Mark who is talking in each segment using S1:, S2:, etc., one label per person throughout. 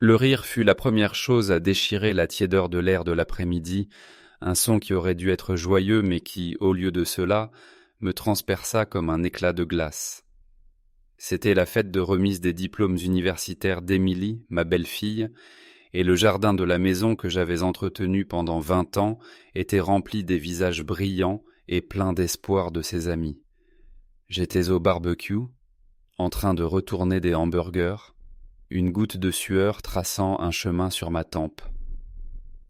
S1: Le rire fut la première chose à déchirer la tiédeur de l'air de l'après-midi, un son qui aurait dû être joyeux mais qui, au lieu de cela, me transperça comme un éclat de glace. C'était la fête de remise des diplômes universitaires d'Émilie, ma belle-fille, et le jardin de la maison que j'avais entretenu pendant 20 ans était rempli des visages brillants et pleins d'espoir de ses amis. J'étais au barbecue, en train de retourner des hamburgers, une goutte de sueur traçant un chemin sur ma tempe.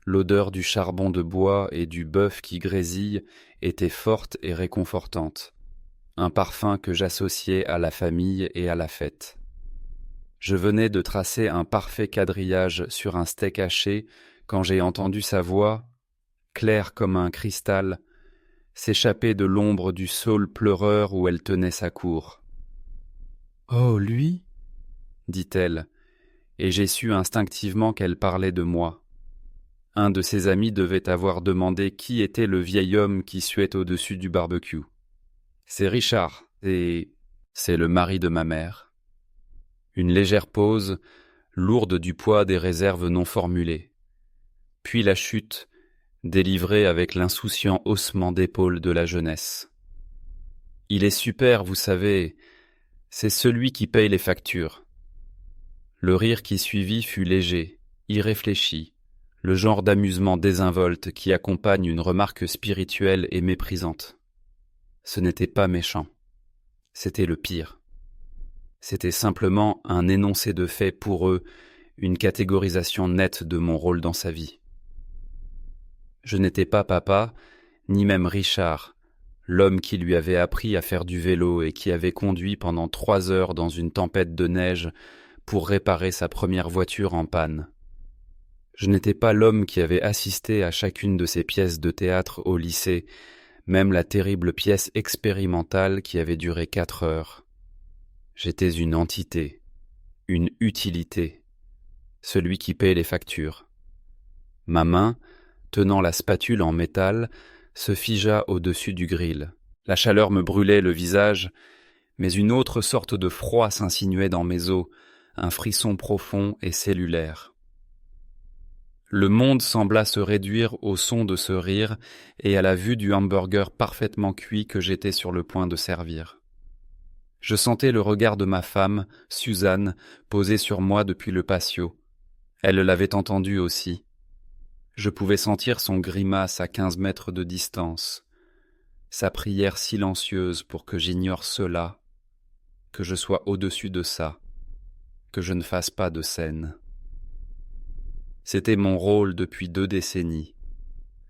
S1: L'odeur du charbon de bois et du bœuf qui grésille était forte et réconfortante, un parfum que j'associais à la famille et à la fête. Je venais de tracer un parfait quadrillage sur un steak haché quand j'ai entendu sa voix, claire comme un cristal, s'échapper de l'ombre du saule pleureur où elle tenait sa cour. « Oh, lui ?» dit-elle, et j'ai su instinctivement qu'elle parlait de moi. Un de ses amis devait avoir demandé qui était le vieil homme qui suait au-dessus du barbecue. « C'est Richard, et c'est le mari de ma mère. » Une légère pause, lourde du poids des réserves non formulées. Puis la chute, délivrée avec l'insouciant haussement d'épaule de la jeunesse. « Il est super, vous savez, c'est celui qui paye les factures. » Le rire qui suivit fut léger, irréfléchi, le genre d'amusement désinvolte qui accompagne une remarque spirituelle et méprisante. Ce n'était pas méchant. C'était le pire. C'était simplement un énoncé de faits pour eux, une catégorisation nette de mon rôle dans sa vie. Je n'étais pas papa, ni même Richard, l'homme qui lui avait appris à faire du vélo et qui avait conduit pendant 3 heures dans une tempête de neige pour réparer sa première voiture en panne. Je n'étais pas l'homme qui avait assisté à chacune de ces pièces de théâtre au lycée, même la terrible pièce expérimentale qui avait duré 4 heures. J'étais une entité, une utilité, celui qui paie les factures. Ma main, tenant la spatule en métal, se figea au-dessus du grill. La chaleur me brûlait le visage, mais une autre sorte de froid s'insinuait dans mes os, un frisson profond et cellulaire. Le monde sembla se réduire au son de ce rire et à la vue du hamburger parfaitement cuit que j'étais sur le point de servir. Je sentais le regard de ma femme, Suzanne, posé sur moi depuis le patio. Elle l'avait entendu aussi. Je pouvais sentir son grimace à 15 mètres de distance, sa prière silencieuse pour que j'ignore cela, que je sois au-dessus de ça, que je ne fasse pas de scène. C'était mon rôle depuis 2 décennies,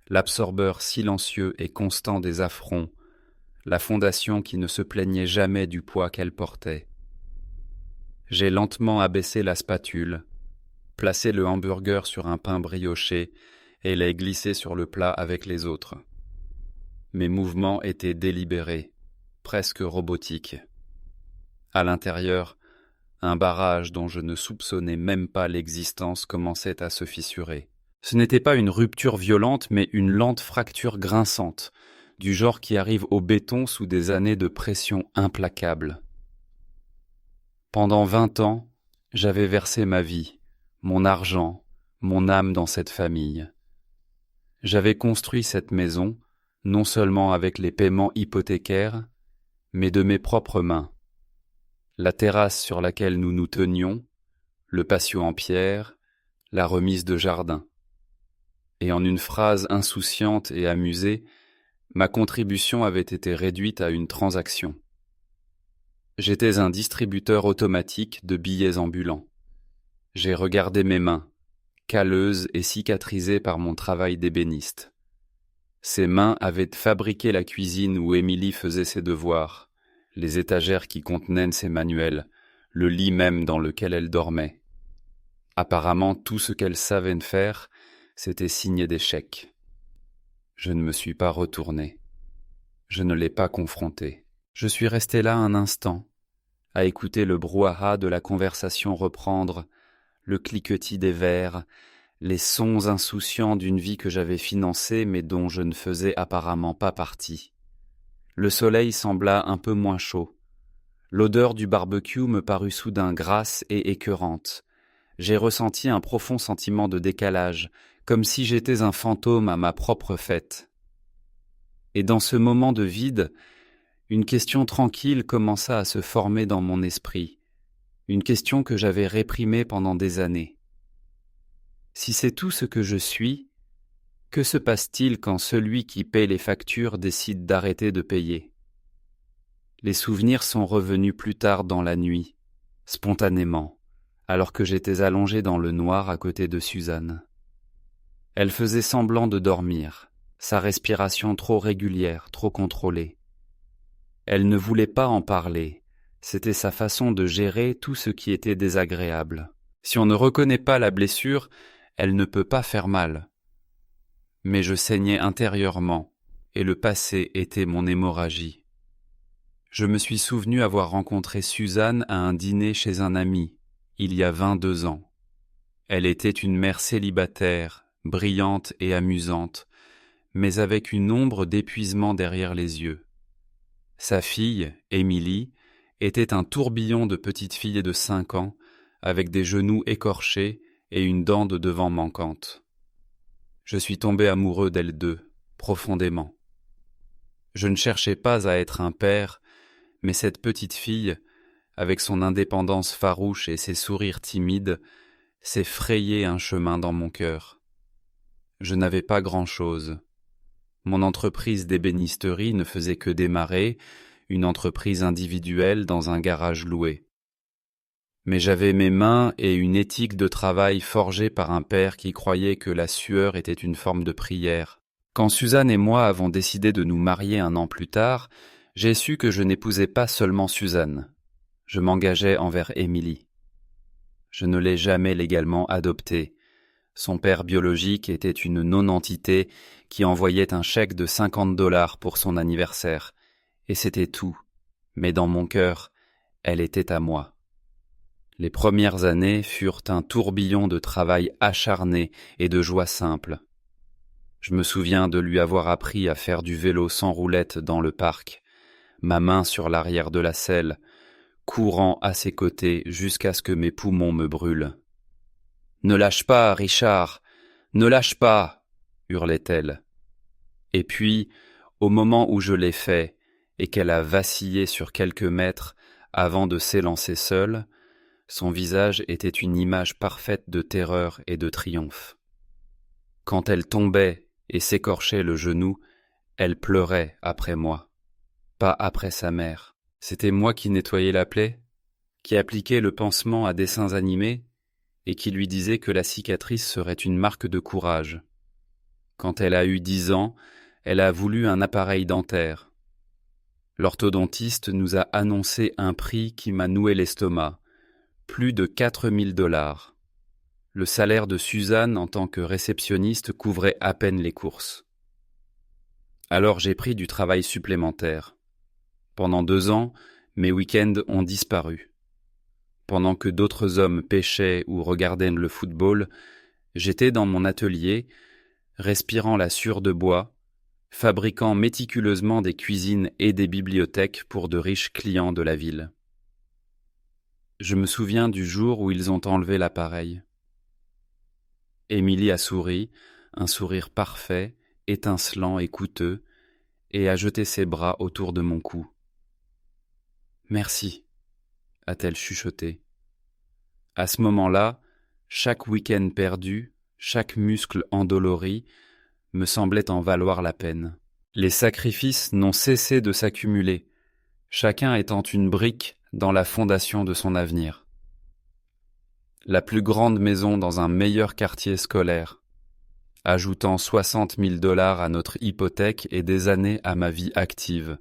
S1: l'absorbeur silencieux et constant des affronts, la fondation qui ne se plaignait jamais du poids qu'elle portait. J'ai lentement abaissé la spatule, placé le hamburger sur un pain brioché et l'ai glissé sur le plat avec les autres. Mes mouvements étaient délibérés, presque robotiques. À l'intérieur, un barrage dont je ne soupçonnais même pas l'existence commençait à se fissurer. Ce n'était pas une rupture violente, mais une lente fracture grinçante, du genre qui arrive au béton sous des années de pression implacable. Pendant 20 ans, j'avais versé ma vie, mon argent, mon âme dans cette famille. J'avais construit cette maison, non seulement avec les paiements hypothécaires, mais de mes propres mains. La terrasse sur laquelle nous nous tenions, le patio en pierre, la remise de jardin. Et en une phrase insouciante et amusée, ma contribution avait été réduite à une transaction. J'étais un distributeur automatique de billets ambulants. J'ai regardé mes mains, calleuses et cicatrisées par mon travail d'ébéniste. Ces mains avaient fabriqué la cuisine où Émilie faisait ses devoirs, les étagères qui contenaient ses manuels, le lit même dans lequel elle dormait. Apparemment, tout ce qu'elle savait faire, c'était signer des chèques. Je ne me suis pas retourné. Je ne l'ai pas confrontée. Je suis resté là un instant, à écouter le brouhaha de la conversation reprendre, le cliquetis des verres, les sons insouciants d'une vie que j'avais financée mais dont je ne faisais apparemment pas partie. Le soleil sembla un peu moins chaud. L'odeur du barbecue me parut soudain grasse et écœurante. j'ai ressenti un profond sentiment de décalage, comme si j'étais un fantôme à ma propre fête. Et dans ce moment de vide, une question tranquille commença à se former dans mon esprit, une question que j'avais réprimée pendant des années. Si c'est tout ce que je suis, que se passe-t-il quand celui qui paie les factures décide d'arrêter de payer ? Les souvenirs sont revenus plus tard dans la nuit, spontanément, alors que j'étais allongé dans le noir à côté de Suzanne. Elle faisait semblant de dormir, sa respiration trop régulière, trop contrôlée. Elle ne voulait pas en parler, c'était sa façon de gérer tout ce qui était désagréable. Si on ne reconnaît pas la blessure, elle ne peut pas faire mal. Mais je saignais intérieurement, et le passé était mon hémorragie. Je me suis souvenu avoir rencontré Suzanne à un dîner chez un ami, il y a 22 ans. Elle était une mère célibataire, brillante et amusante, mais avec une ombre d'épuisement derrière les yeux. Sa fille, Émilie, était un tourbillon de petite fille de 5 ans, avec des genoux écorchés et une dent de devant manquante. Je suis tombé amoureux d'elles deux, profondément. Je ne cherchais pas à être un père, mais cette petite fille, avec son indépendance farouche et ses sourires timides, s'est frayé un chemin dans mon cœur. Je n'avais pas grand-chose. Mon entreprise d'ébénisterie ne faisait que démarrer, une entreprise individuelle dans un garage loué. Mais j'avais mes mains et une éthique de travail forgée par un père qui croyait que la sueur était une forme de prière. Quand Suzanne et moi avons décidé de nous marier 1 an plus tard, j'ai su que je n'épousais pas seulement Suzanne. Je m'engageais envers Émilie. Je ne l'ai jamais légalement adoptée. Son père biologique était une non-entité qui envoyait un chèque de $50 pour son anniversaire. Et c'était tout. Mais dans mon cœur, elle était à moi. Les premières années furent un tourbillon de travail acharné et de joie simple. Je me souviens de lui avoir appris à faire du vélo sans roulette dans le parc, ma main sur l'arrière de la selle, courant à ses côtés jusqu'à ce que mes poumons me brûlent. « Ne lâche pas, Richard, ne lâche pas !» hurlait-elle. Et puis, au moment où je l'ai fait et qu'elle a vacillé sur quelques mètres avant de s'élancer seule, son visage était une image parfaite de terreur et de triomphe. Quand elle tombait et s'écorchait le genou, elle pleurait après moi, pas après sa mère. C'était moi qui nettoyais la plaie, qui appliquais le pansement à dessins animés et qui lui disais que la cicatrice serait une marque de courage. Quand elle a eu 10 ans, elle a voulu un appareil dentaire. L'orthodontiste nous a annoncé un prix qui m'a noué l'estomac. Plus de $4000. Le salaire de Suzanne en tant que réceptionniste couvrait à peine les courses. Alors j'ai pris du travail supplémentaire. Pendant 2 ans, mes week-ends ont disparu. Pendant que d'autres hommes pêchaient ou regardaient le football, j'étais dans mon atelier, respirant la sueur de bois, fabriquant méticuleusement des cuisines et des bibliothèques pour de riches clients de la ville. Je me souviens du jour où ils ont enlevé l'appareil. Émilie a souri, un sourire parfait, étincelant et coûteux, et a jeté ses bras autour de mon cou. « Merci », a-t-elle chuchoté. À ce moment-là, chaque week-end perdu, chaque muscle endolori, me semblait en valoir la peine. Les sacrifices n'ont cessé de s'accumuler, chacun étant une brique dans la fondation de son avenir. La plus grande maison dans un meilleur quartier scolaire, ajoutant $60 000 à notre hypothèque et des années à ma vie active.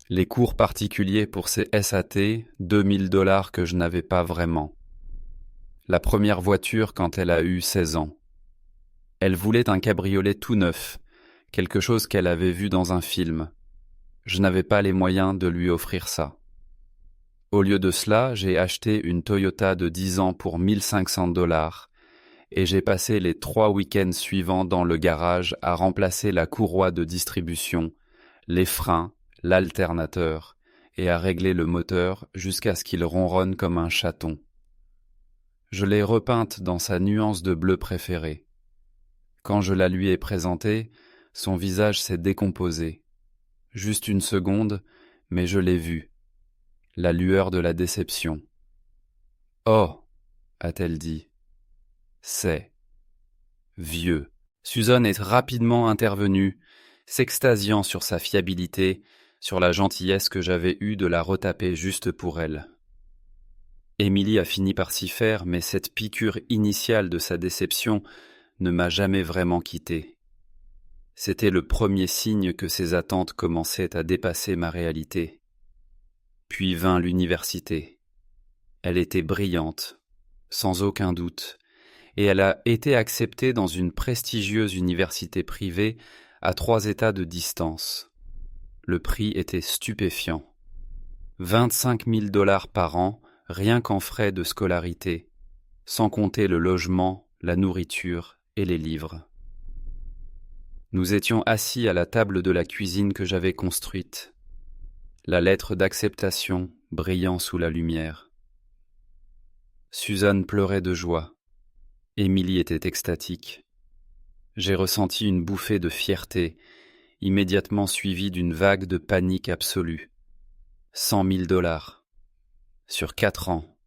S1: Les cours particuliers pour ces SAT, $2000 que je n'avais pas vraiment. La première voiture quand elle a eu 16 ans. Elle voulait un cabriolet tout neuf, quelque chose qu'elle avait vu dans un film. Je n'avais pas les moyens de lui offrir ça. Au lieu de cela, j'ai acheté une Toyota de 10 ans pour $1500 et j'ai passé les 3 week-ends suivants dans le garage à remplacer la courroie de distribution, les freins, l'alternateur et à régler le moteur jusqu'à ce qu'il ronronne comme un chaton. Je l'ai repeinte dans sa nuance de bleu préférée. Quand je la lui ai présentée, son visage s'est décomposé. Juste une seconde, mais je l'ai vue. La lueur de la déception. « Oh !» a-t-elle dit. « C'est vieux. » Suzanne est rapidement intervenue, s'extasiant sur sa fiabilité, sur la gentillesse que j'avais eue de la retaper juste pour elle. Émilie a fini par s'y faire, mais cette piqûre initiale de sa déception ne m'a jamais vraiment quitté. C'était le premier signe que ses attentes commençaient à dépasser ma réalité. Puis vint l'université. Elle était brillante, sans aucun doute, et elle a été acceptée dans une prestigieuse université privée à 3 États de distance. Le prix était stupéfiant. 25 000 $ par an, rien qu'en frais de scolarité, sans compter le logement, la nourriture et les livres. Nous étions assis à la table de la cuisine que j'avais construite, la lettre d'acceptation brillant sous la lumière. Suzanne pleurait de joie. Émilie était extatique. J'ai ressenti une bouffée de fierté, immédiatement suivie d'une vague de panique absolue. 100 000 $. Sur 4 ans.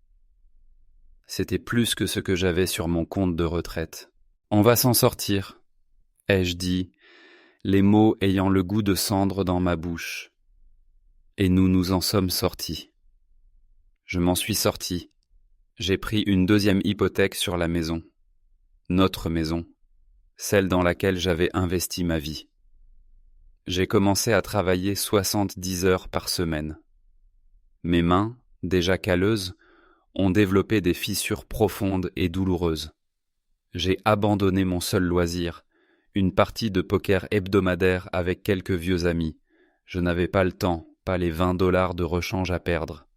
S1: C'était plus que ce que j'avais sur mon compte de retraite. « On va s'en sortir », ai-je dit, les mots ayant le goût de cendre dans ma bouche. Et nous nous en sommes sortis. Je m'en suis sorti. J'ai pris une 2e hypothèque sur la maison. Notre maison, celle dans laquelle j'avais investi ma vie. J'ai commencé à travailler 70 heures par semaine. Mes mains, déjà calleuses, ont développé des fissures profondes et douloureuses. J'ai abandonné mon seul loisir, une partie de poker hebdomadaire avec quelques vieux amis. Je n'avais pas le temps, pas les 20 $ de rechange à perdre.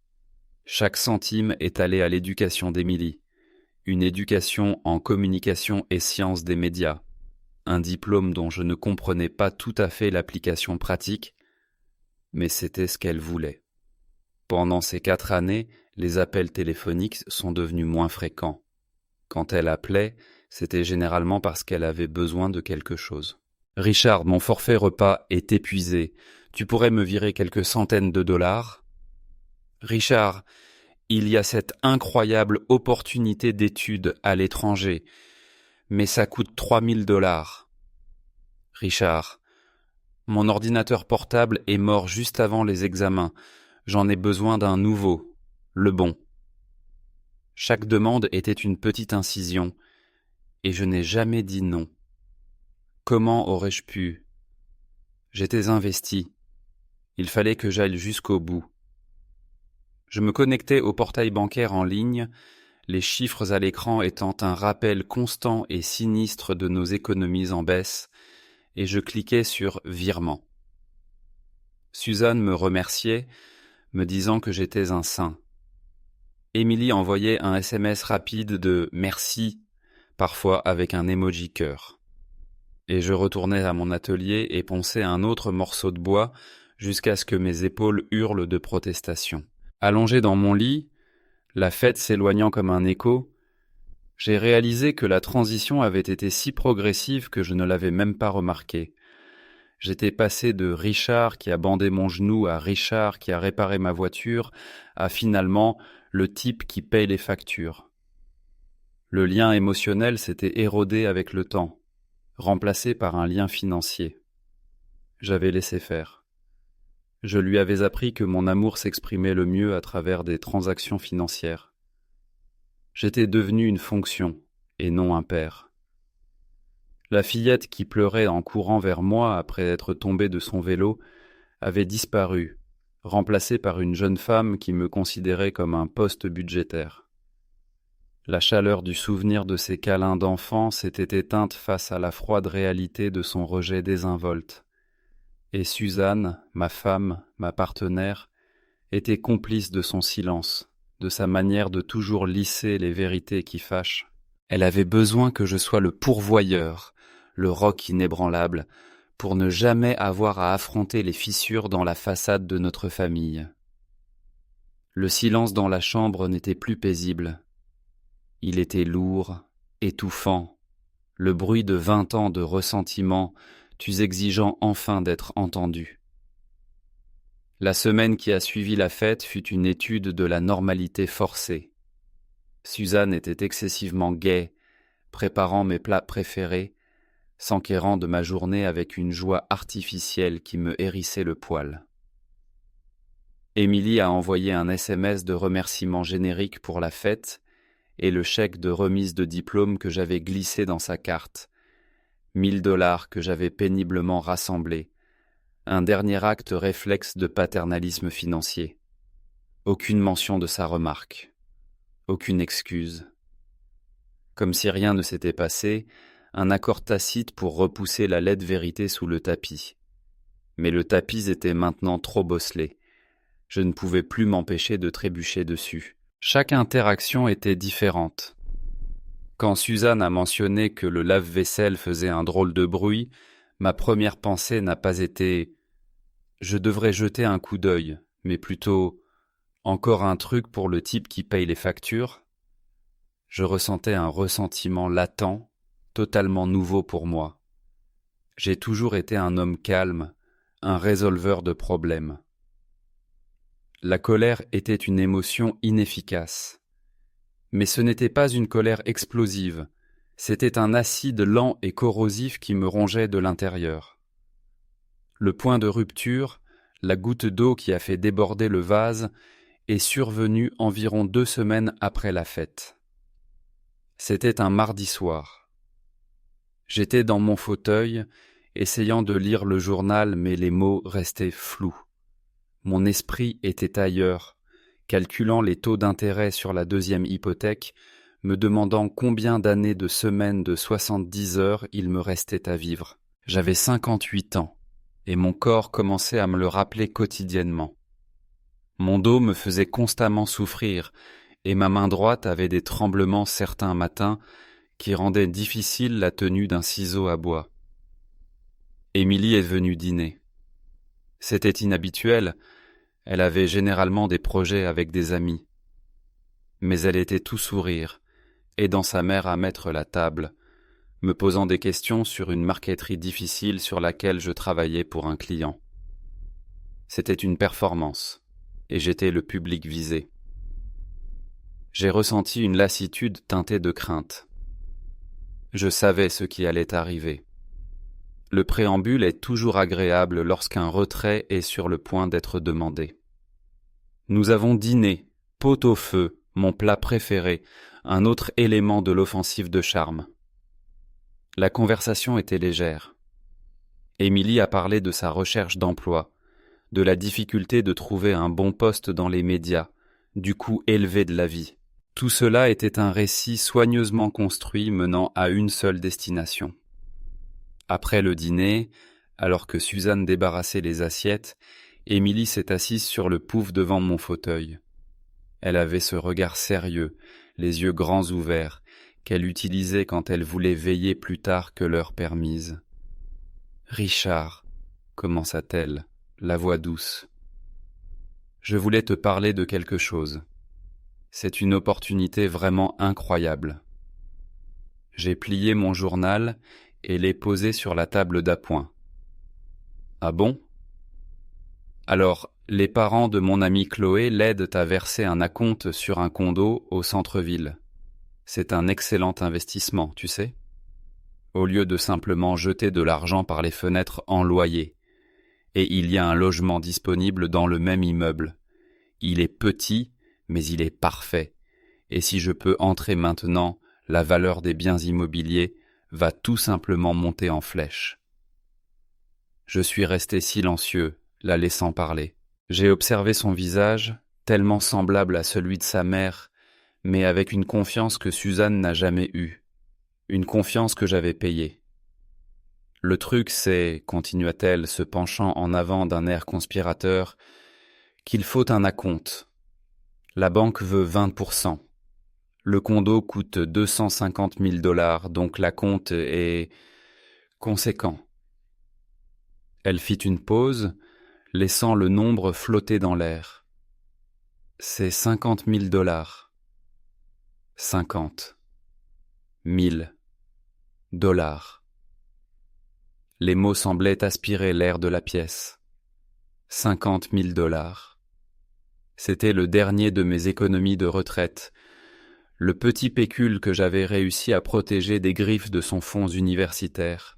S1: Chaque centime est allé à l'éducation d'Émilie, une éducation en communication et sciences des médias, un diplôme dont je ne comprenais pas tout à fait l'application pratique, mais c'était ce qu'elle voulait. Pendant ces 4 années, les appels téléphoniques sont devenus moins fréquents. Quand elle appelait, c'était généralement parce qu'elle avait besoin de quelque chose. « Richard, mon forfait repas est épuisé. Tu pourrais me virer quelques centaines de $? Richard, il y a cette incroyable opportunité d'études à l'étranger, mais ça coûte 3 000 $. Richard, mon ordinateur portable est mort juste avant les examens. J'en ai besoin d'un nouveau, le bon. » Chaque demande était une petite incision, et je n'ai jamais dit non. Comment aurais-je pu ? J'étais investi. Il fallait que j'aille jusqu'au bout. Je me connectais au portail bancaire en ligne, les chiffres à l'écran étant un rappel constant et sinistre de nos économies en baisse, et je cliquais sur « Virement ». Suzanne me remerciait, me disant que j'étais un saint. Émilie envoyait un SMS rapide de « Merci », parfois avec un emoji cœur. Et je retournais à mon atelier et ponçais un autre morceau de bois jusqu'à ce que mes épaules hurlent de protestation. Allongé dans mon lit, la fête s'éloignant comme un écho, j'ai réalisé que la transition avait été si progressive que je ne l'avais même pas remarqué. J'étais passé de Richard qui a bandé mon genou à Richard qui a réparé ma voiture à finalement le type qui paye les factures. Le lien émotionnel s'était érodé avec le temps, remplacé par un lien financier. J'avais laissé faire. Je lui avais appris que mon amour s'exprimait le mieux à travers des transactions financières. J'étais devenu une fonction, et non un père. La fillette qui pleurait en courant vers moi après être tombée de son vélo avait disparu, remplacée par une jeune femme qui me considérait comme un poste budgétaire. La chaleur du souvenir de ses câlins d'enfant s'était éteinte face à la froide réalité de son rejet désinvolte. Et Suzanne, ma femme, ma partenaire, était complice de son silence, de sa manière de toujours lisser les vérités qui fâchent. Elle avait besoin que je sois le pourvoyeur, le roc inébranlable, pour ne jamais avoir à affronter les fissures dans la façade de notre famille. Le silence dans la chambre n'était plus paisible. Il était lourd, étouffant, le bruit de 20 ans de ressentiment, exigeant enfin d'être entendu. La semaine qui a suivi la fête fut une étude de la normalité forcée. Suzanne était excessivement gaie, préparant mes plats préférés, s'enquérant de ma journée avec une joie artificielle qui me hérissait le poil. Émilie a envoyé un SMS de remerciement générique pour la fête et le chèque de remise de diplôme que j'avais glissé dans sa carte, 1 000 $ que j'avais péniblement rassemblés, un dernier acte réflexe de paternalisme financier. Aucune mention de sa remarque, aucune excuse. Comme si rien ne s'était passé, un accord tacite pour repousser la laide vérité sous le tapis. Mais le tapis était maintenant trop bosselé. Je ne pouvais plus m'empêcher de trébucher dessus. Chaque interaction était différente. Quand Suzanne a mentionné que le lave-vaisselle faisait un drôle de bruit, ma première pensée n'a pas été « je devrais jeter un coup d'œil », mais plutôt « encore un truc pour le type qui paye les factures ». Je ressentais un ressentiment latent, totalement nouveau pour moi. J'ai toujours été un homme calme, un résolveur de problèmes. La colère était une émotion inefficace. Mais ce n'était pas une colère explosive, c'était un acide lent et corrosif qui me rongeait de l'intérieur. Le point de rupture, la goutte d'eau qui a fait déborder le vase, est survenu environ 2 semaines après la fête. C'était un mardi soir. J'étais dans mon fauteuil, essayant de lire le journal, mais les mots restaient flous. Mon esprit était ailleurs, calculant les taux d'intérêt sur la 2e hypothèque, me demandant combien d'années de semaines de 70 heures il me restait à vivre. J'avais 58 ans, et mon corps commençait à me le rappeler quotidiennement. Mon dos me faisait constamment souffrir, et ma main droite avait des tremblements certains matins qui rendaient difficile la tenue d'un ciseau à bois. Émilie est venue dîner. C'était inhabituel, elle avait généralement des projets avec des amis. Mais elle était tout sourire, aidant sa mère à mettre la table, me posant des questions sur une marqueterie difficile sur laquelle je travaillais pour un client. C'était une performance, et j'étais le public visé. J'ai ressenti une lassitude teintée de crainte. Je savais ce qui allait arriver. Le préambule est toujours agréable lorsqu'un retrait est sur le point d'être demandé. Nous avons dîné, pot au feu, mon plat préféré, un autre élément de l'offensive de charme. La conversation était légère. Émilie a parlé de sa recherche d'emploi, de la difficulté de trouver un bon poste dans les médias, du coût élevé de la vie. Tout cela était un récit soigneusement construit menant à une seule destination. Après le dîner, alors que Suzanne débarrassait les assiettes, Émilie s'est assise sur le pouf devant mon fauteuil. Elle avait ce regard sérieux, les yeux grands ouverts, qu'elle utilisait quand elle voulait veiller plus tard que l'heure permise. « Richard, commença-t-elle, la voix douce. Je voulais te parler de quelque chose. C'est une opportunité vraiment incroyable. » J'ai plié mon journal et l'ai posé sur la table d'appoint. « Ah bon ? Alors, les parents de mon amie Chloé l'aident à verser un acompte sur un condo au centre-ville. C'est un excellent investissement, tu sais. Au lieu de simplement jeter de l'argent par les fenêtres en loyer. Et il y a un logement disponible dans le même immeuble. Il est petit, mais il est parfait. Et si je peux entrer maintenant, la valeur des biens immobiliers va tout simplement monter en flèche. » Je suis resté silencieux, la laissant parler. J'ai observé son visage, tellement semblable à celui de sa mère, mais avec une confiance que Suzanne n'a jamais eue. Une confiance que j'avais payée. « Le truc, c'est, continua-t-elle, se penchant en avant d'un air conspirateur, qu'il faut un acompte. La banque veut 20%. Le condo coûte 250 000 $, donc l'acompte est conséquent. » Elle fit une pause, laissant le nombre flotter dans l'air. « C'est 50 000 $. 50. $1000. Les mots semblaient aspirer l'air de la pièce. $50 000. C'était le dernier de mes économies de retraite, le petit pécule que j'avais réussi à protéger des griffes de son fonds universitaire.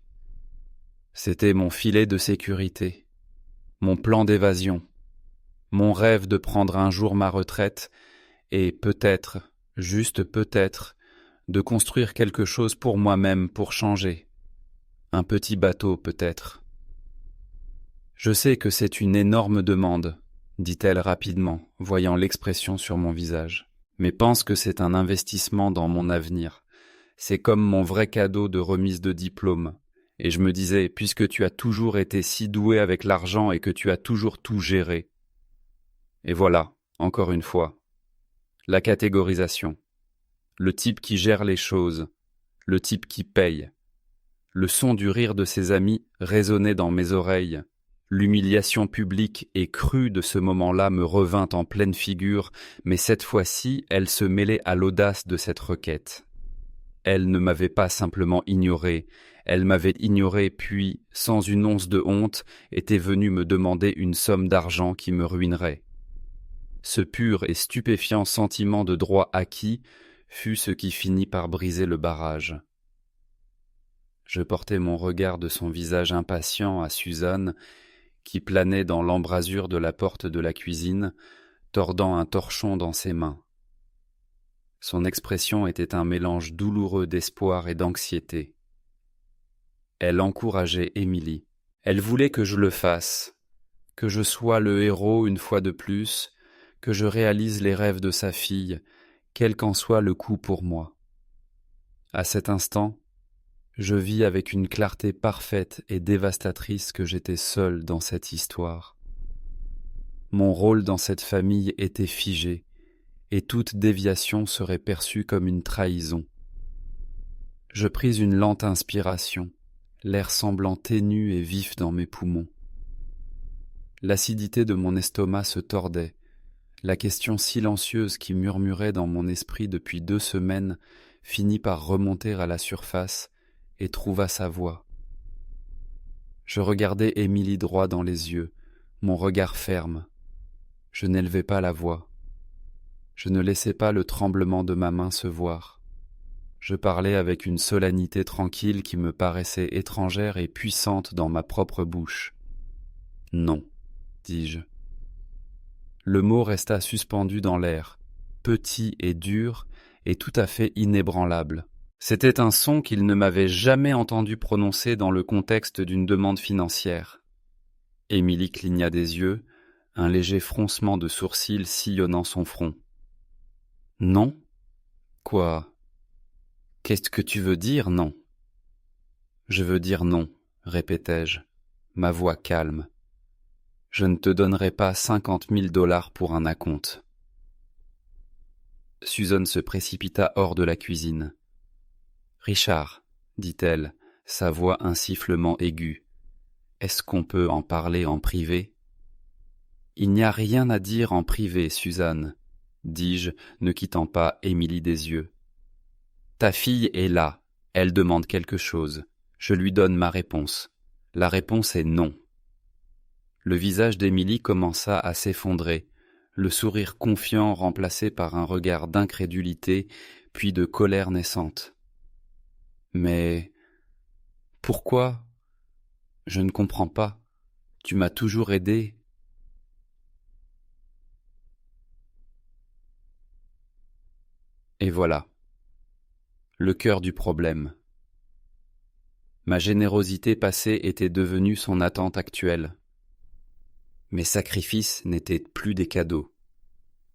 S1: C'était mon filet de sécurité, mon plan d'évasion, mon rêve de prendre un jour ma retraite et peut-être, juste peut-être, de construire quelque chose pour moi-même pour changer. Un petit bateau peut-être. Je sais que c'est une énorme demande, dit-elle rapidement, voyant l'expression sur mon visage, mais pense que c'est un investissement dans mon avenir. C'est comme mon vrai cadeau de remise de diplôme. Et je me disais, puisque tu as toujours été si doué avec l'argent et que tu as toujours tout géré. Et voilà, encore une fois, la catégorisation. Le type qui gère les choses, le type qui paye. Le son du rire de ses amis résonnait dans mes oreilles. L'humiliation publique et crue de ce moment-là me revint en pleine figure, mais cette fois-ci, elle se mêlait à l'audace de cette requête. Elle ne m'avait pas simplement ignoré, elle m'avait ignoré puis, sans une once de honte, était venue me demander une somme d'argent qui me ruinerait. Ce pur et stupéfiant sentiment de droit acquis fut ce qui finit par briser le barrage. Je portai mon regard de son visage impatient à Suzanne, qui planait dans l'embrasure de la porte de la cuisine, tordant un torchon dans ses mains. Son expression était un mélange douloureux d'espoir et d'anxiété. Elle encourageait Émilie. Elle voulait que je le fasse, que je sois le héros une fois de plus, que je réalise les rêves de sa fille, quel qu'en soit le coût pour moi. À cet instant, je vis avec une clarté parfaite et dévastatrice que j'étais seul dans cette histoire. Mon rôle dans cette famille était figé, et toute déviation serait perçue comme une trahison. Je pris une lente inspiration, l'air semblant ténu et vif dans mes poumons. L'acidité de mon estomac se tordait, la question silencieuse qui murmurait dans mon esprit depuis 2 semaines finit par remonter à la surface et trouva sa voix. Je regardai Émilie droit dans les yeux, mon regard ferme. Je n'élevai pas la voix. Je ne laissai pas le tremblement de ma main se voir. Je parlais avec une solennité tranquille qui me paraissait étrangère et puissante dans ma propre bouche. « Non », dis-je. Le mot resta suspendu dans l'air, petit et dur et tout à fait inébranlable. C'était un son qu'il ne m'avait jamais entendu prononcer dans le contexte d'une demande financière. Émilie cligna des yeux, un léger froncement de sourcils sillonnant son front. « Non ? Quoi ? Qu'est-ce que tu veux dire, non ? » « Je veux dire non, » répétai-je, ma voix calme. « Je ne te donnerai pas $50 000 pour un acompte. » Suzanne se précipita hors de la cuisine. « Richard, dit-elle, sa voix un sifflement aigu, est-ce qu'on peut en parler en privé ? » « Il n'y a rien à dire en privé, Suzanne, dis-je, ne quittant pas Émilie des yeux. Ta fille est là, elle demande quelque chose, je lui donne ma réponse. La réponse est non. Le visage d'Émilie commença à s'effondrer, le sourire confiant remplacé par un regard d'incrédulité, puis de colère naissante. Mais pourquoi ? Je ne comprends pas. Tu m'as toujours aidé. Et voilà, le cœur du problème. Ma générosité passée était devenue son attente actuelle. Mes sacrifices n'étaient plus des cadeaux,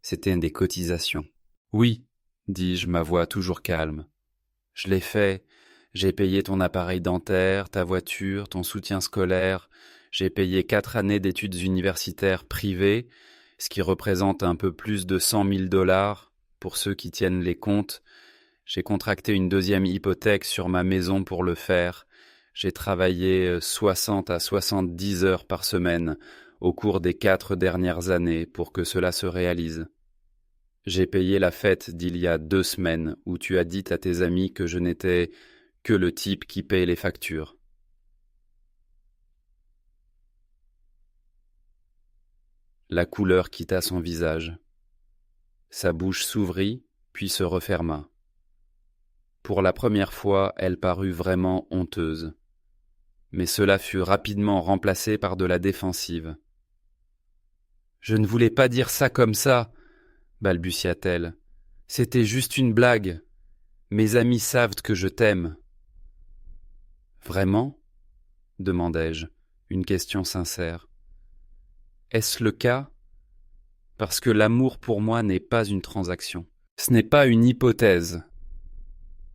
S1: c'étaient des cotisations. Oui, dis-je, ma voix toujours calme. Je l'ai fait, j'ai payé ton appareil dentaire, ta voiture, ton soutien scolaire, j'ai payé 4 années d'études universitaires privées, ce qui représente un peu plus de $100 000 pour ceux qui tiennent les comptes. J'ai contracté une 2e hypothèque sur ma maison pour le faire. J'ai travaillé 60 à 70 heures par semaine au cours des 4 dernières années pour que cela se réalise. J'ai payé la fête d'il y a 2 semaines où tu as dit à tes amis que je n'étais que le type qui paye les factures. La couleur quitta son visage. Sa bouche s'ouvrit, puis se referma. Pour la première fois, elle parut vraiment honteuse. Mais cela fut rapidement remplacé par de la défensive. « Je ne voulais pas dire ça comme ça, » balbutia-t-elle. « C'était juste une blague. Mes amis savent que je t'aime. » « Vraiment ?» demandai-je, une question sincère. « Est-ce le cas ? Parce que l'amour pour moi n'est pas une transaction. Ce n'est pas une hypothèse.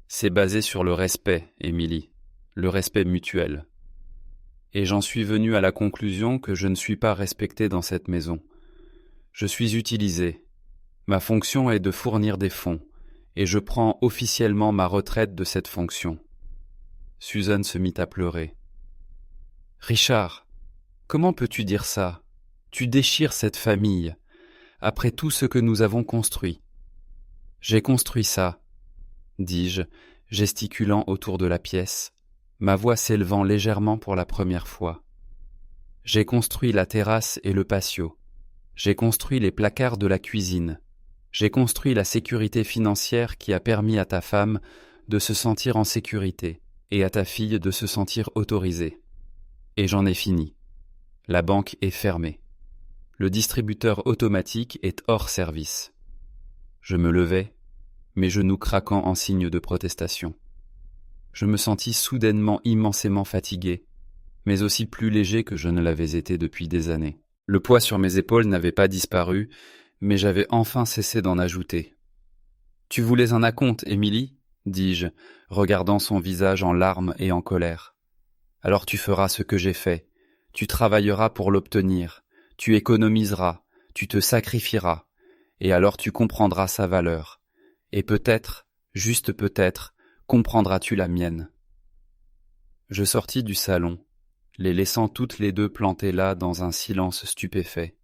S1: C'est basé sur le respect, Émilie, le respect mutuel. Et j'en suis venu à la conclusion que je ne suis pas respecté dans cette maison. Je suis utilisé. Ma fonction est de fournir des fonds, et je prends officiellement ma retraite de cette fonction. » Suzanne se mit à pleurer. « Richard, comment peux-tu dire ça ? Tu déchires cette famille, après tout ce que nous avons construit. »« J'ai construit ça, » dis-je, gesticulant autour de la pièce, ma voix s'élevant légèrement pour la première fois. « J'ai construit la terrasse et le patio. J'ai construit les placards de la cuisine. J'ai construit la sécurité financière qui a permis à ta femme de se sentir en sécurité et à ta fille de se sentir autorisée. Et j'en ai fini. La banque est fermée. Le distributeur automatique est hors service. » Je me levai, mes genoux craquant en signe de protestation. Je me sentis soudainement immensément fatigué, mais aussi plus léger que je ne l'avais été depuis des années. Le poids sur mes épaules n'avait pas disparu, mais j'avais enfin cessé d'en ajouter. « Tu voulais un acompte, Émilie ?» dis-je, regardant son visage en larmes et en colère. « Alors tu feras ce que j'ai fait. Tu travailleras pour l'obtenir. Tu économiseras. Tu te sacrifieras. Et alors tu comprendras sa valeur. Et peut-être, juste peut-être, comprendras-tu la mienne. » Je sortis du salon, les laissant toutes les deux plantées là dans un silence stupéfait.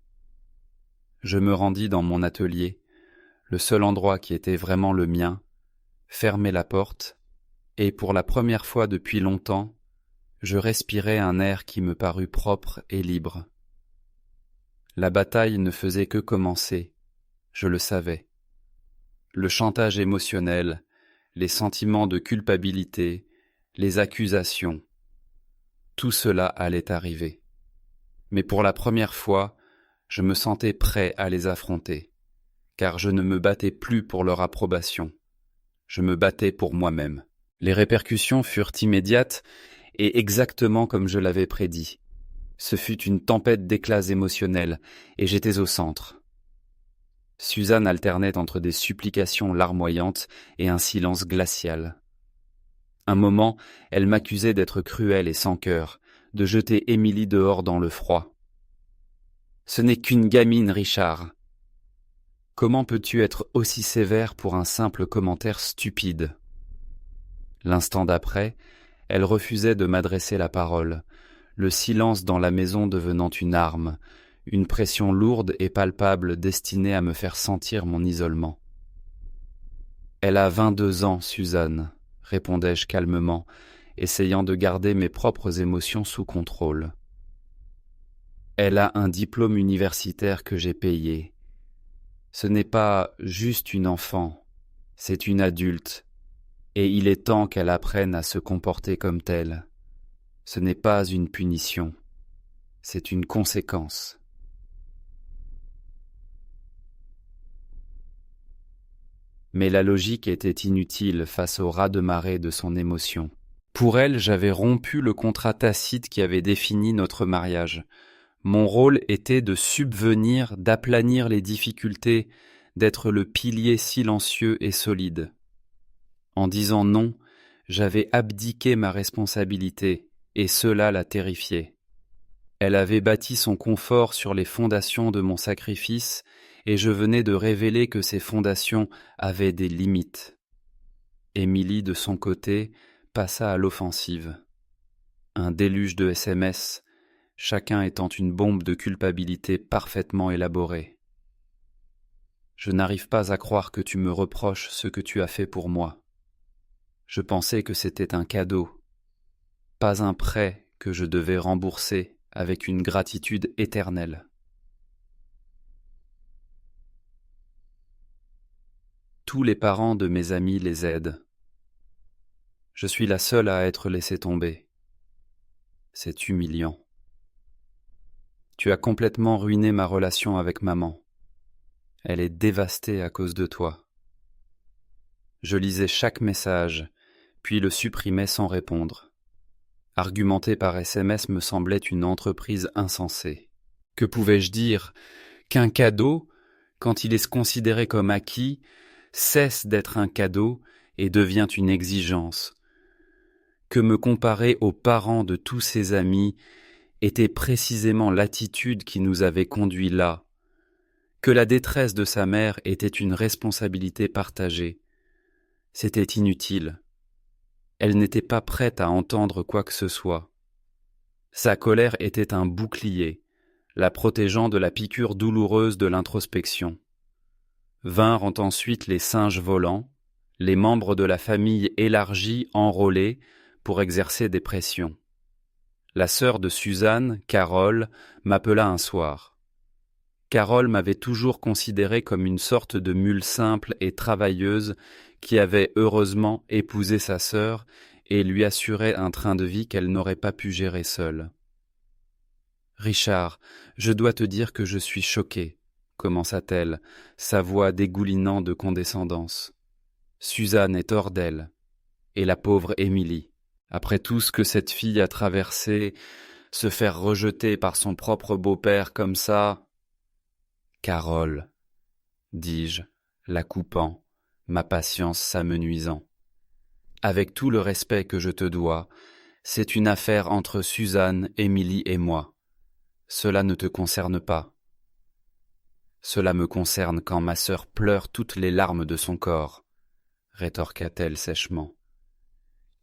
S1: Je me rendis dans mon atelier, le seul endroit qui était vraiment le mien, fermai la porte, et pour la première fois depuis longtemps, je respirai un air qui me parut propre et libre. La bataille ne faisait que commencer, je le savais. Le chantage émotionnel, les sentiments de culpabilité, les accusations, tout cela allait arriver. Mais pour la première fois, je me sentais prêt à les affronter, car je ne me battais plus pour leur approbation. Je me battais pour moi-même. Les répercussions furent immédiates et exactement comme je l'avais prédit. Ce fut une tempête d'éclats émotionnels, et j'étais au centre. Suzanne alternait entre des supplications larmoyantes et un silence glacial. Un moment, elle m'accusait d'être cruelle et sans cœur, de jeter Émilie dehors dans le froid. « Ce n'est qu'une gamine, Richard. Comment peux-tu être aussi sévère pour un simple commentaire stupide ?» L'instant d'après, elle refusait de m'adresser la parole, le silence dans la maison devenant une arme, une pression lourde et palpable destinée à me faire sentir mon isolement. « Elle a 22 ans, Suzanne, » répondais-je calmement, essayant de garder mes propres émotions sous contrôle. « Elle a un diplôme universitaire que j'ai payé. Ce n'est pas juste une enfant, c'est une adulte, et il est temps qu'elle apprenne à se comporter comme telle. Ce n'est pas une punition, c'est une conséquence. » Mais la logique était inutile face au raz-de-marée de son émotion. Pour elle, j'avais rompu le contrat tacite qui avait défini notre mariage. Mon rôle était de subvenir, d'aplanir les difficultés, d'être le pilier silencieux et solide. En disant non, j'avais abdiqué ma responsabilité, et cela la terrifiait. Elle avait bâti son confort sur les fondations de mon sacrifice, et je venais de révéler que ces fondations avaient des limites. Émilie, de son côté, passa à l'offensive. Un déluge de SMS, chacun étant une bombe de culpabilité parfaitement élaborée. Je n'arrive pas à croire que tu me reproches ce que tu as fait pour moi. Je pensais que c'était un cadeau, pas un prêt que je devais rembourser avec une gratitude éternelle. Tous les parents de mes amis les aident. Je suis la seule à être laissée tomber. C'est humiliant. Tu as complètement ruiné ma relation avec maman. Elle est dévastée à cause de toi. Je lisais chaque message, puis le supprimais sans répondre. Argumenter par SMS me semblait une entreprise insensée. Que pouvais-je dire? Qu'un cadeau, quand il est considéré comme acquis, cesse d'être un cadeau et devient une exigence. Que me comparer aux parents de tous ses amis était précisément l'attitude qui nous avait conduits là. Que la détresse de sa mère était une responsabilité partagée. C'était inutile. Elle n'était pas prête à entendre quoi que ce soit. Sa colère était un bouclier, la protégeant de la piqûre douloureuse de l'introspection. Vinrent ensuite les singes volants, les membres de la famille élargie enrôlés pour exercer des pressions. La sœur de Suzanne, Carole, m'appela un soir. Carole m'avait toujours considéré comme une sorte de mule simple et travailleuse qui avait heureusement épousé sa sœur et lui assurait un train de vie qu'elle n'aurait pas pu gérer seule. « Richard, je dois te dire que je suis choquée, » commença-t-elle, sa voix dégoulinant de condescendance. « Suzanne est hors d'elle, et la pauvre Émilie. Après tout ce que cette fille a traversé, se faire rejeter par son propre beau-père comme ça... » « Carole, dis-je, la coupant, ma patience s'amenuisant. Avec tout le respect que je te dois, c'est une affaire entre Suzanne, Émilie et moi. Cela ne te concerne pas. Cela me concerne quand ma sœur pleure toutes les larmes de son corps, rétorqua-t-elle sèchement.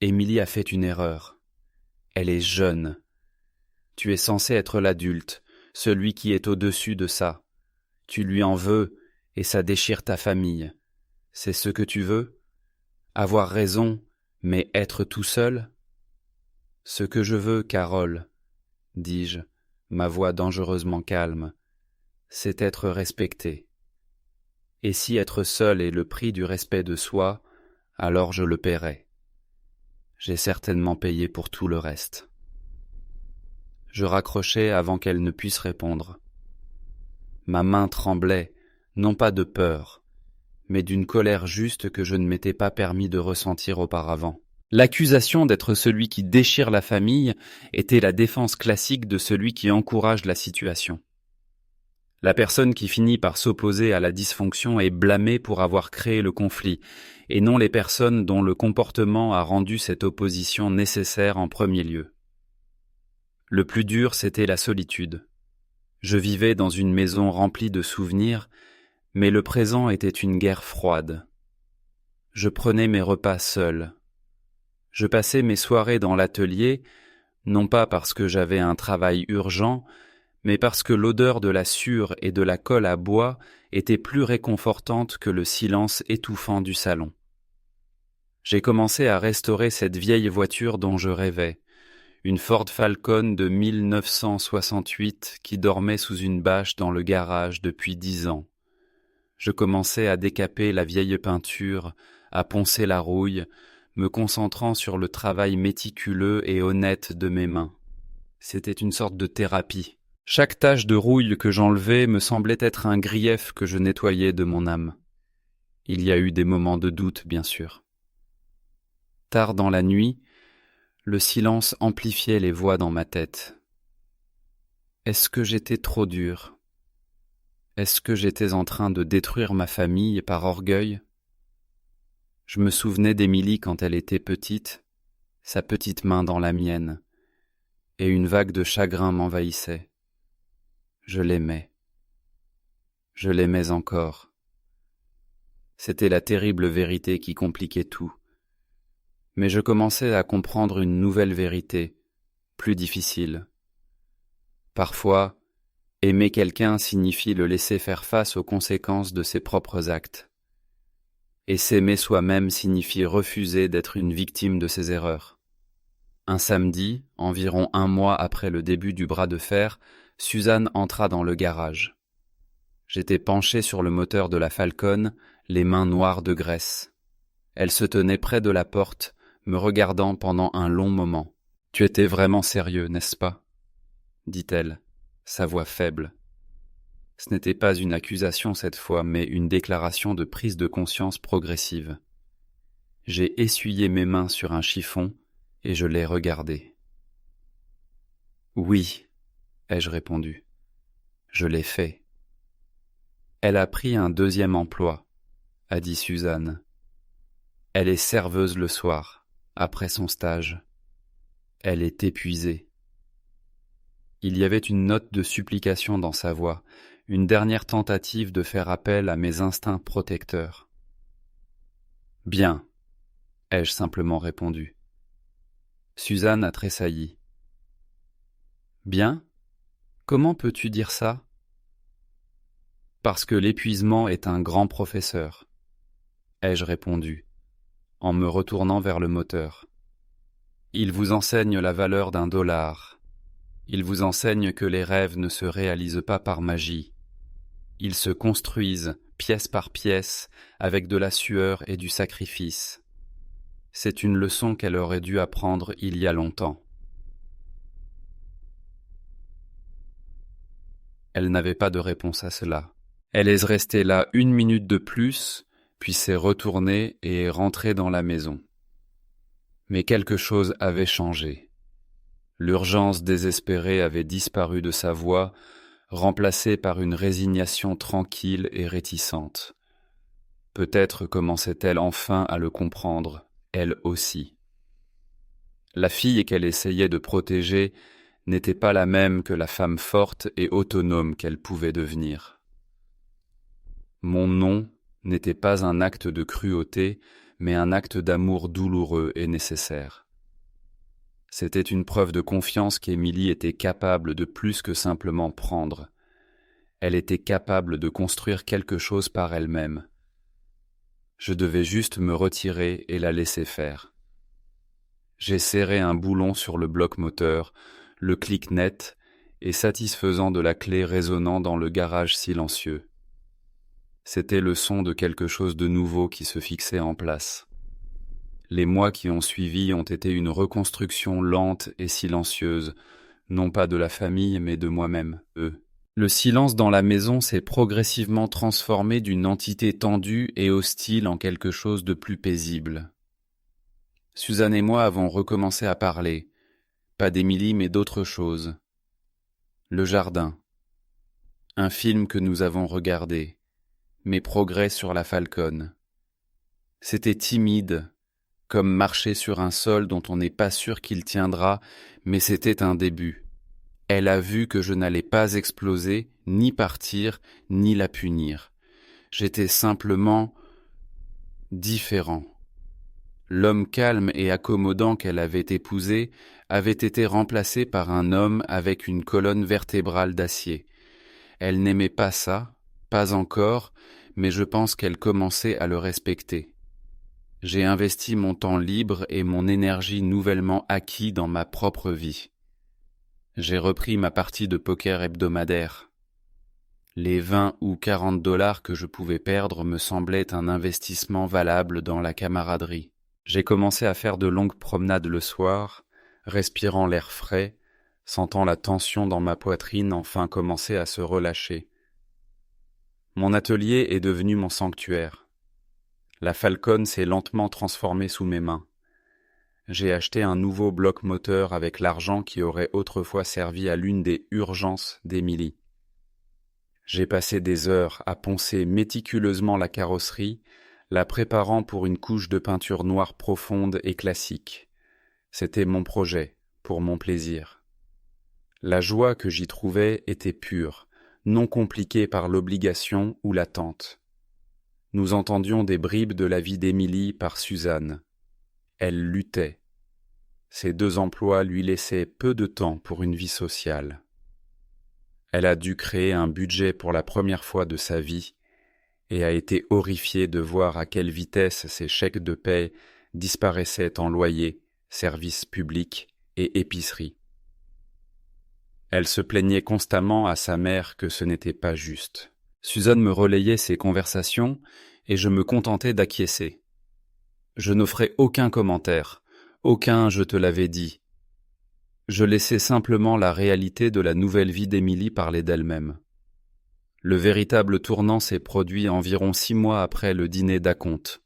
S1: Émilie a fait une erreur. Elle est jeune. Tu es censé être l'adulte, celui qui est au-dessus de ça. Tu lui en veux, et ça déchire ta famille. C'est ce que tu veux? Avoir raison, mais être tout seul? Ce que je veux, Carole, dis-je, ma voix dangereusement calme, c'est être respecté. Et si être seul est le prix du respect de soi, alors je le paierai. J'ai certainement payé pour tout le reste. Je raccrochai avant qu'elle ne puisse répondre. Ma main tremblait, non pas de peur, mais d'une colère juste que je ne m'étais pas permis de ressentir auparavant. L'accusation d'être celui qui déchire la famille était la défense classique de celui qui encourage la situation. La personne qui finit par s'opposer à la dysfonction est blâmée pour avoir créé le conflit, et non les personnes dont le comportement a rendu cette opposition nécessaire en premier lieu. Le plus dur, c'était la solitude. Je vivais dans une maison remplie de souvenirs, mais le présent était une guerre froide. Je prenais mes repas seul. Je passais mes soirées dans l'atelier, non pas parce que j'avais un travail urgent, mais parce que l'odeur de la sure et de la colle à bois était plus réconfortante que le silence étouffant du salon. J'ai commencé à restaurer cette vieille voiture dont je rêvais, une Ford Falcon de 1968 qui dormait sous une bâche dans le garage depuis 10 ans. Je commençais à décaper la vieille peinture, à poncer la rouille, me concentrant sur le travail méticuleux et honnête de mes mains. C'était une sorte de thérapie. Chaque tache de rouille que j'enlevais me semblait être un grief que je nettoyais de mon âme. Il y a eu des moments de doute, bien sûr. Tard dans la nuit, le silence amplifiait les voix dans ma tête. Est-ce que j'étais trop dur? Est-ce que j'étais en train de détruire ma famille par orgueil? Je me souvenais d'Émilie quand elle était petite, sa petite main dans la mienne, et une vague de chagrin m'envahissait. Je l'aimais. Je l'aimais encore. C'était la terrible vérité qui compliquait tout. Mais je commençais à comprendre une nouvelle vérité, plus difficile. Parfois, Aimer quelqu'un signifie le laisser faire face aux conséquences de ses propres actes. Et s'aimer soi-même signifie refuser d'être une victime de ses erreurs. Un samedi, environ 1 mois après le début du bras de fer, Suzanne entra dans le garage. J'étais penché sur le moteur de la Falcon, les mains noires de graisse. Elle se tenait près de la porte, me regardant pendant un long moment. « Tu étais vraiment sérieux, n'est-ce pas ?» dit-elle, sa voix faible. Ce n'était pas une accusation cette fois, mais une déclaration de prise de conscience progressive. J'ai essuyé mes mains sur un chiffon et je l'ai regardée. « Oui, » ai-je répondu. « Je l'ai fait. » Elle a pris un 2e emploi, a dit Suzanne. Elle est serveuse le soir, après son stage. Elle est épuisée. Il y avait une note de supplication dans sa voix, une dernière tentative de faire appel à mes instincts protecteurs. « Bien, » ai-je simplement répondu. Suzanne a tressailli. « Bien ? Comment peux-tu dire ça ? » Parce que l'épuisement est un grand professeur, ai-je répondu, en me retournant vers le moteur. Il vous enseigne la valeur d'$1. Il vous enseigne que les rêves ne se réalisent pas par magie. Ils se construisent, pièce par pièce, avec de la sueur et du sacrifice. C'est une leçon qu'elle aurait dû apprendre il y a longtemps. Elle n'avait pas de réponse à cela. Elle est restée là 1 minute de plus, puis s'est retournée et est rentrée dans la maison. Mais quelque chose avait changé. L'urgence désespérée avait disparu de sa voix, remplacée par une résignation tranquille et réticente. Peut-être commençait-elle enfin à le comprendre, elle aussi. La fille qu'elle essayait de protéger n'était pas la même que la femme forte et autonome qu'elle pouvait devenir. Mon non n'était pas un acte de cruauté, mais un acte d'amour douloureux et nécessaire. C'était une preuve de confiance qu'Émilie était capable de plus que simplement prendre. Elle était capable de construire quelque chose par elle-même. Je devais juste me retirer et la laisser faire. J'ai serré un boulon sur le bloc moteur, le clic net et satisfaisant de la clé résonnant dans le garage silencieux. C'était le son de quelque chose de nouveau qui se fixait en place. Les mois qui ont suivi ont été une reconstruction lente et silencieuse, non pas de la famille mais de moi-même, eux. Le silence dans la maison s'est progressivement transformé d'une entité tendue et hostile en quelque chose de plus paisible. Suzanne et moi avons recommencé à parler, pas d'Émilie mais d'autre chose. Le jardin, un film que nous avons regardé, mes progrès sur la Falcon. C'était timide, comme marcher sur un sol dont on n'est pas sûr qu'il tiendra, mais c'était un début. Elle a vu que je n'allais pas exploser, ni partir, ni la punir. J'étais simplement différent. L'homme calme et accommodant qu'elle avait épousé avait été remplacé par un homme avec une colonne vertébrale d'acier. Elle n'aimait pas ça, pas encore, mais je pense qu'elle commençait à le respecter. J'ai investi mon temps libre et mon énergie nouvellement acquis dans ma propre vie. J'ai repris ma partie de poker hebdomadaire. Les 20 ou 40 $ que je pouvais perdre me semblaient un investissement valable dans la camaraderie. J'ai commencé à faire de longues promenades le soir, respirant l'air frais, sentant la tension dans ma poitrine enfin commencer à se relâcher. Mon atelier est devenu mon sanctuaire. La Falcon s'est lentement transformée sous mes mains. J'ai acheté un nouveau bloc moteur avec l'argent qui aurait autrefois servi à l'une des urgences d'Émilie. J'ai passé des heures à poncer méticuleusement la carrosserie, la préparant pour une couche de peinture noire profonde et classique. C'était mon projet, pour mon plaisir. La joie que j'y trouvais était pure, non compliquée par l'obligation ou l'attente. Nous entendions des bribes de la vie d'Émilie par Suzanne. Elle luttait. Ses 2 emplois lui laissaient peu de temps pour une vie sociale. Elle a dû créer un budget pour la première fois de sa vie et a été horrifiée de voir à quelle vitesse ses chèques de paie disparaissaient en loyer, services publics et épicerie. Elle se plaignait constamment à sa mère que ce n'était pas juste. Suzanne me relayait ses conversations et je me contentais d'acquiescer. Je n'offrais aucun commentaire, aucun « je te l'avais dit ». Je laissais simplement la réalité de la nouvelle vie d'Émilie parler d'elle-même. Le véritable tournant s'est produit environ 6 mois après le dîner d'acompte.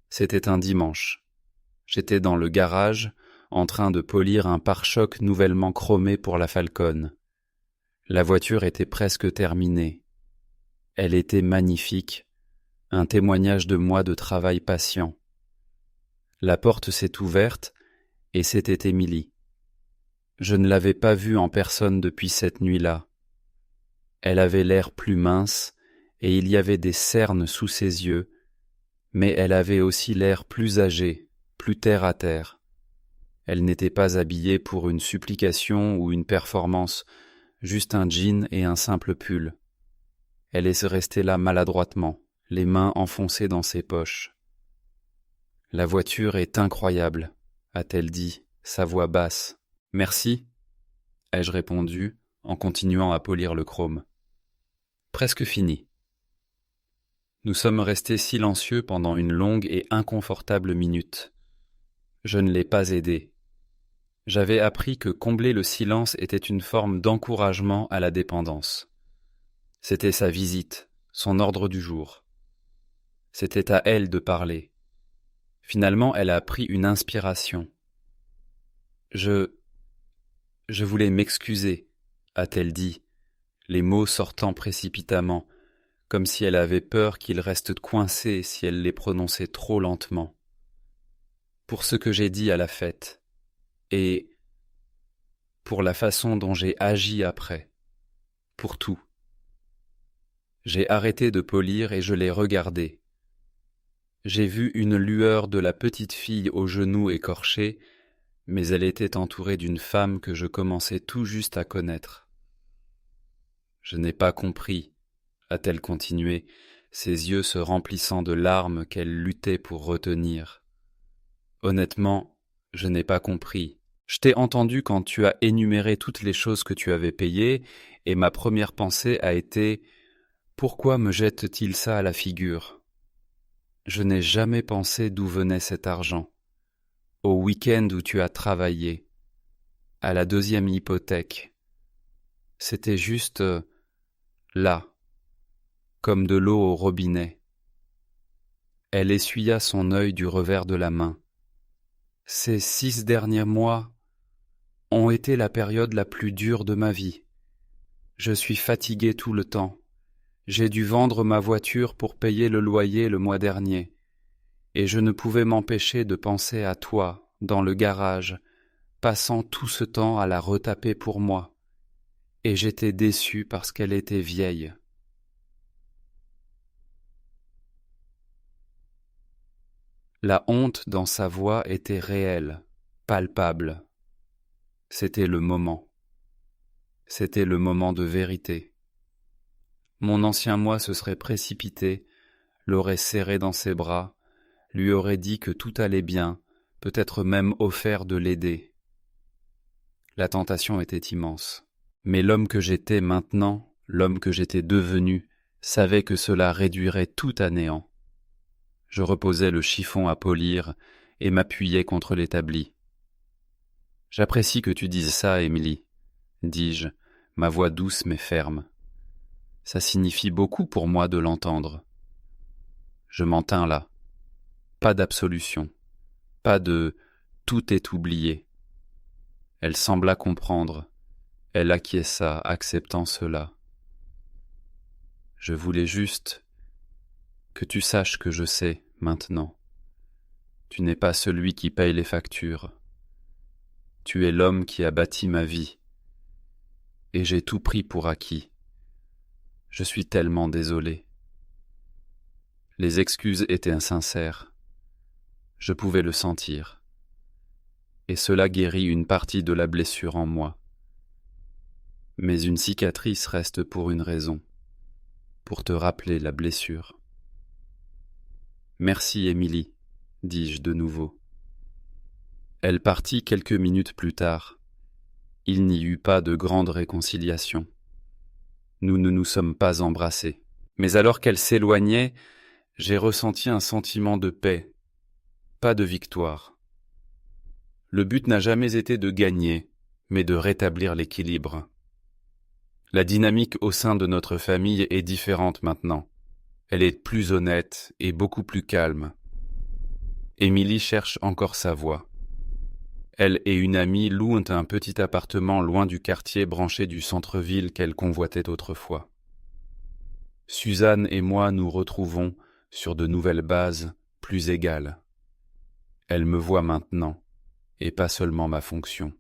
S1: C'était un dimanche. J'étais dans le garage, en train de polir un pare-choc nouvellement chromé pour la Falcon. La voiture était presque terminée. Elle était magnifique, un témoignage de mois de travail patient. La porte s'est ouverte et c'était Émilie. Je ne l'avais pas vue en personne depuis cette nuit-là. Elle avait l'air plus mince et il y avait des cernes sous ses yeux, mais elle avait aussi l'air plus âgée, plus terre à terre. Elle n'était pas habillée pour une supplication ou une performance, juste un jean et un simple pull. Elle est restée là maladroitement, les mains enfoncées dans ses poches. « La voiture est incroyable », a-t-elle dit, sa voix basse. « Merci », ai-je répondu, en continuant à polir le chrome. Presque fini. Nous sommes restés silencieux pendant une longue et inconfortable minute. Je ne l'ai pas aidé. J'avais appris que combler le silence était une forme d'encouragement à la dépendance. C'était sa visite, son ordre du jour. C'était à elle de parler. Finalement, elle a pris une inspiration. Je voulais m'excuser, a-t-elle dit, les mots sortant précipitamment, comme si elle avait peur qu'ils restent coincés si elle les prononçait trop lentement. Pour ce que j'ai dit à la fête, et pour la façon dont j'ai agi après, pour tout. J'ai arrêté de polir et je l'ai regardée. J'ai vu une lueur de la petite fille aux genoux écorchés, mais elle était entourée d'une femme que je commençais tout juste à connaître. Je n'ai pas compris, a-t-elle continué, ses yeux se remplissant de larmes qu'elle luttait pour retenir. Honnêtement, je n'ai pas compris. Je t'ai entendu quand tu as énuméré toutes les choses que tu avais payées, et ma première pensée a été « Pourquoi me jette-t-il ça à la figure ?» Je n'ai jamais pensé d'où venait cet argent. Au week-end où tu as travaillé, à la 2e hypothèque. C'était juste là, comme de l'eau au robinet. Elle essuya son œil du revers de la main. Ces 6 derniers mois ont été la période la plus dure de ma vie. Je suis fatigué tout le temps. J'ai dû vendre ma voiture pour payer le loyer le mois dernier, et je ne pouvais m'empêcher de penser à toi, dans le garage, passant tout ce temps à la retaper pour moi, et j'étais déçu parce qu'elle était vieille. La honte dans sa voix était réelle, palpable. C'était le moment. C'était le moment de vérité. Mon ancien moi se serait précipité, l'aurait serré dans ses bras, lui aurait dit que tout allait bien, peut-être même offert de l'aider. La tentation était immense. Mais l'homme que j'étais maintenant, l'homme que j'étais devenu, savait que cela réduirait tout à néant. Je reposais le chiffon à polir et m'appuyais contre l'établi. « J'apprécie que tu dises ça, Émilie, » dis-je, ma voix douce mais ferme. « Ça signifie beaucoup pour moi de l'entendre. » Je m'en tins là. Pas d'absolution, pas de « tout est oublié ». Elle sembla comprendre. Elle acquiesça, acceptant cela. Je voulais juste que tu saches que je sais, maintenant. Tu n'es pas celui qui paye les factures. Tu es l'homme qui a bâti ma vie. Et j'ai tout pris pour acquis. Je suis tellement désolé. Les excuses étaient insincères. Je pouvais le sentir. Et cela guérit une partie de la blessure en moi. Mais une cicatrice reste pour une raison, pour te rappeler la blessure. Merci, Émilie, dis-je de nouveau. Elle partit quelques minutes plus tard. Il n'y eut pas de grande réconciliation. Nous ne nous sommes pas embrassés. Mais alors qu'elle s'éloignait, j'ai ressenti un sentiment de paix, pas de victoire. Le but n'a jamais été de gagner, mais de rétablir l'équilibre. La dynamique au sein de notre famille est différente maintenant. Elle est plus honnête et beaucoup plus calme. Émilie cherche encore sa voie. Elle et une amie louent un petit appartement loin du quartier branché du centre-ville qu'elle convoitait autrefois. Suzanne et moi nous retrouvons sur de nouvelles bases plus égales. Elle me voit maintenant, et pas seulement ma fonction.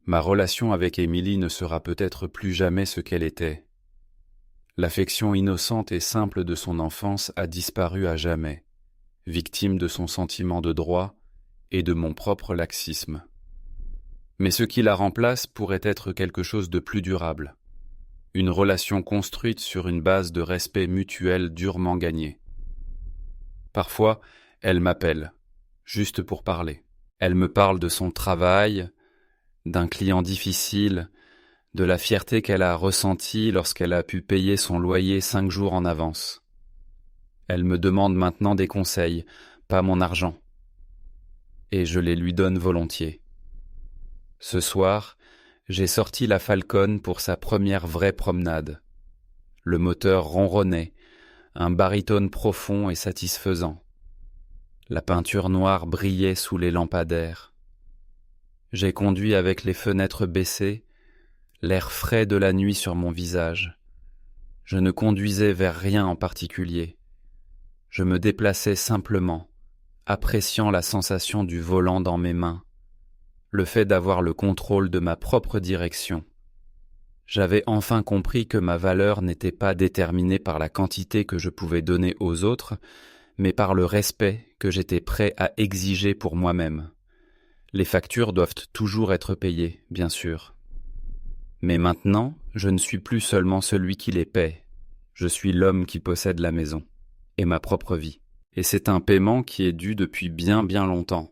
S1: Ma relation avec Émilie ne sera peut-être plus jamais ce qu'elle était. L'affection innocente et simple de son enfance a disparu à jamais, victime de son sentiment de droit et de mon propre laxisme. Mais ce qui la remplace pourrait être quelque chose de plus durable. Une relation construite sur une base de respect mutuel durement gagnée. Parfois, elle m'appelle, juste pour parler. Elle me parle de son travail, d'un client difficile, de la fierté qu'elle a ressentie lorsqu'elle a pu payer son loyer 5 jours en avance. Elle me demande maintenant des conseils, pas mon argent. Et je les lui donne volontiers. Ce soir, j'ai sorti la Falcon pour sa première vraie promenade. Le moteur ronronnait, un baryton profond et satisfaisant. La peinture noire brillait sous les lampadaires. J'ai conduit avec les fenêtres baissées, l'air frais de la nuit sur mon visage. Je ne conduisais vers rien en particulier. Je me déplaçais simplement, appréciant la sensation du volant dans mes mains, le fait d'avoir le contrôle de ma propre direction. J'avais enfin compris que ma valeur n'était pas déterminée par la quantité que je pouvais donner aux autres, mais par le respect que j'étais prêt à exiger pour moi-même. Les factures doivent toujours être payées, bien sûr. Mais maintenant, je ne suis plus seulement celui qui les paie. Je suis l'homme qui possède la maison, et ma propre vie. Et c'est un paiement qui est dû depuis bien longtemps.